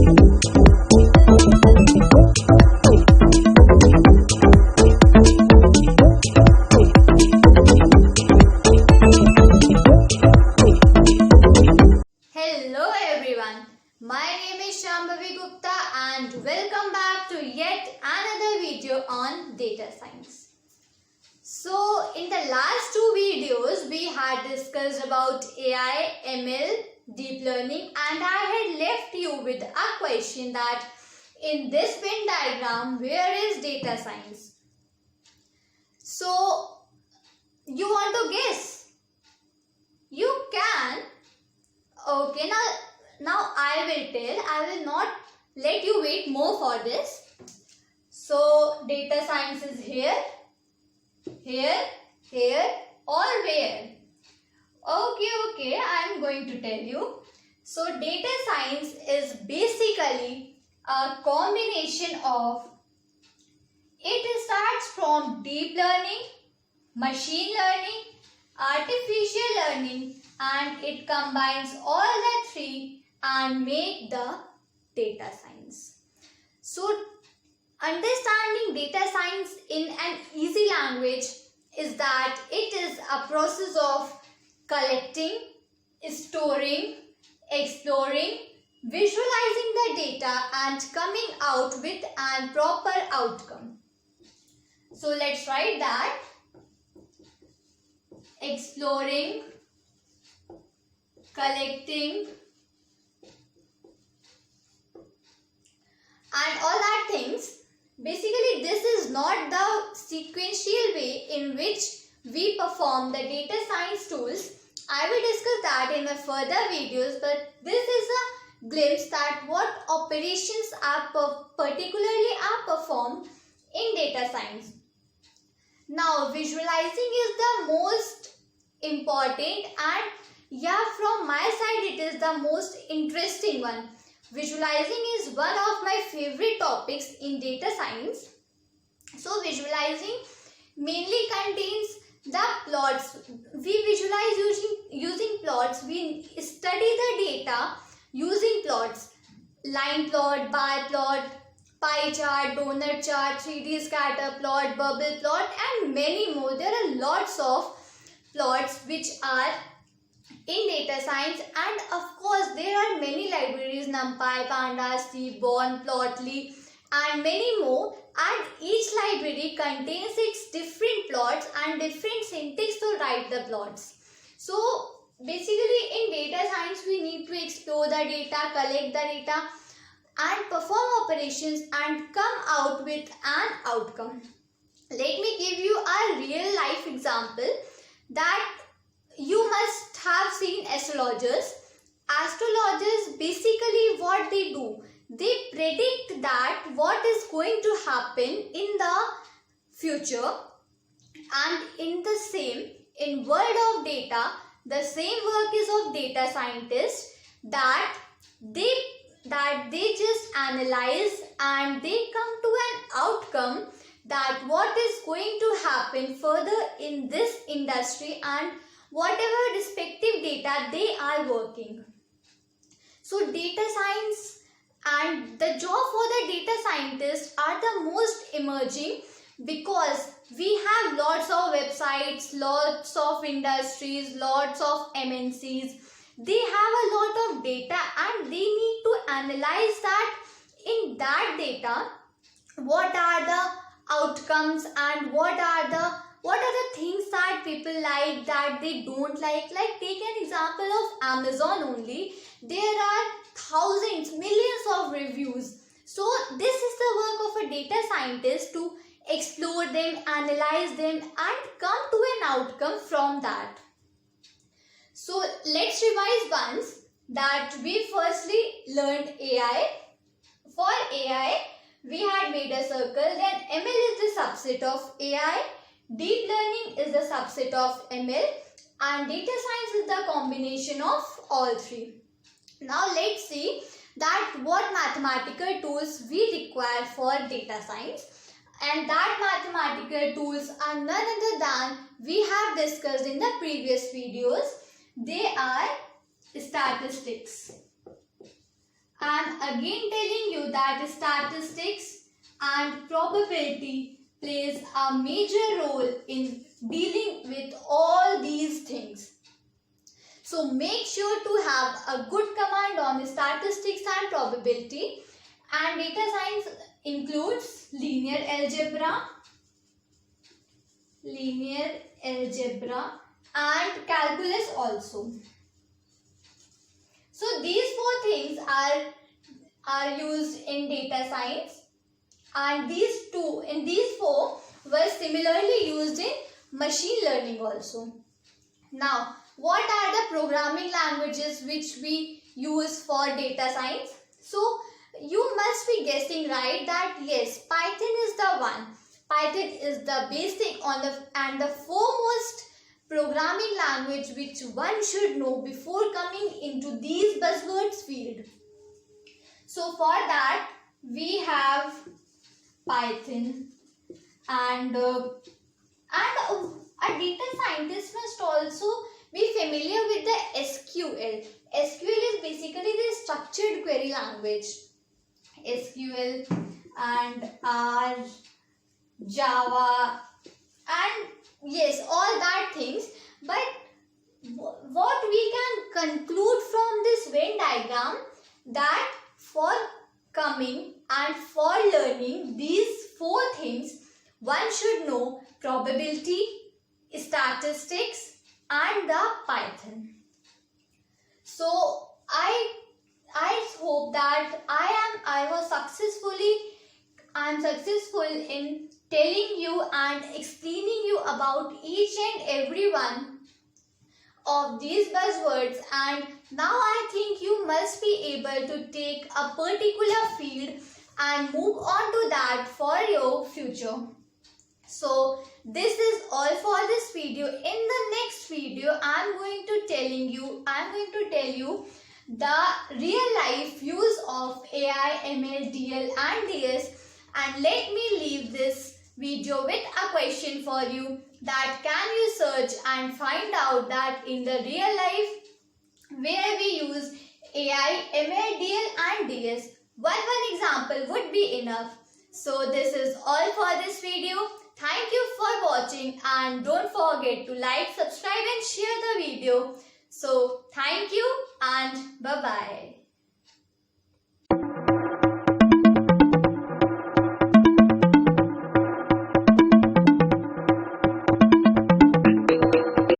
Hello everyone, my name is Shambhavi Gupta and welcome back to yet another video on data science. So in the last two videos we had discussed about AI, ML, deep learning, and I had left you with a question that in this Venn diagram where is data science? So you want to guess? You can. Okay, now I will tell. I will not let you wait more for this. So data science is here, or where? Okay, I am going to tell you. So data science is basically a combination of, it starts from deep learning, machine learning, artificial learning, and it combines all the three and make the data science. So understanding data science in an easy language is that it is a process of collecting, storing, exploring, visualizing the data and coming out with a proper outcome. So let's write that. Exploring, collecting, and all that things. Basically, this is not the sequential way in which we perform the data science tools. I will discuss that in my further videos, but this is a glimpse that what operations are particularly performed in data science. Now, visualizing is the most important, and from my side it is the most interesting one. Visualizing is one of my favorite topics in data science. So visualizing mainly contains the plots. We visualize using plots. We study the data using plots. Line plot, bar plot, pie chart, donut chart, 3D scatter plot, bubble plot, and many more. There are lots of plots which are in data science, and of course there are many libraries: NumPy, Pandas, Seaborn, Plotly, and many more, and each library contains its different plots and different syntax to write the plots. So basically in data science we need to explore the data, collect the data, and perform operations and come out with an outcome. Let me give you a real life example that you must have seen astrologers. Astrologers, basically what they do, they predict that what is going to happen in the future, and in world of data, the same work is of data scientists, that they just analyze and they come to an outcome that what is going to happen further in this industry and whatever respective data they are working. So data science and the job for the data scientists are the most emerging, because we have lots of websites, lots of industries, lots of MNCs. They have a lot of data and they need to analyze that. In that data, what are the outcomes and what are the things that people like, that they don't like. Like, take an example of Amazon only. There are thousands, millions of reviews. So this is the work of a data scientist, to explore them, analyze them, and come to an outcome from that. So let's revise once that we firstly learned AI. For AI, we had made a circle. Then ML is the subset of AI. Deep learning is the subset of ML, and data science is the combination of all three. Now let's see that what mathematical tools we require for data science, and that mathematical tools are none other than we have discussed in the previous videos. They are statistics. I'm again telling you that statistics and probability plays a major role in dealing with all these things. So make sure to have a good command on statistics and probability. And data science includes linear algebra and calculus also. So these four things are used in data science, and these four were similarly used in machine learning also. Now, what are the programming languages which we use for data science? So you must be guessing right that yes, Python is the one. Python is the basic and the foremost programming language which one should know before coming into these buzzwords field. So for that we have Python, and a data scientist must also be familiar with the SQL. SQL is basically the structured query language. SQL and R, Java, and yes, all that things. But what we can conclude from this Venn diagram, that for coming and for learning these four things, one should know probability, statistics, and the Python. So I hope that I am successful in telling you and explaining you about each and every one of these buzzwords, and now I think you must be able to take a particular field and move on to that for your future. So this is all for this video. In the next video, I'm going to tell you the real life use of AI, ML, DL and DS, and let me leave this video with a question for you, that can you search and find out that in the real life where we use AI, ML, DL and DS, one example would be enough. So this is all for this video. Thank you for watching, and don't forget to like, subscribe and share the video. So thank you and bye-bye.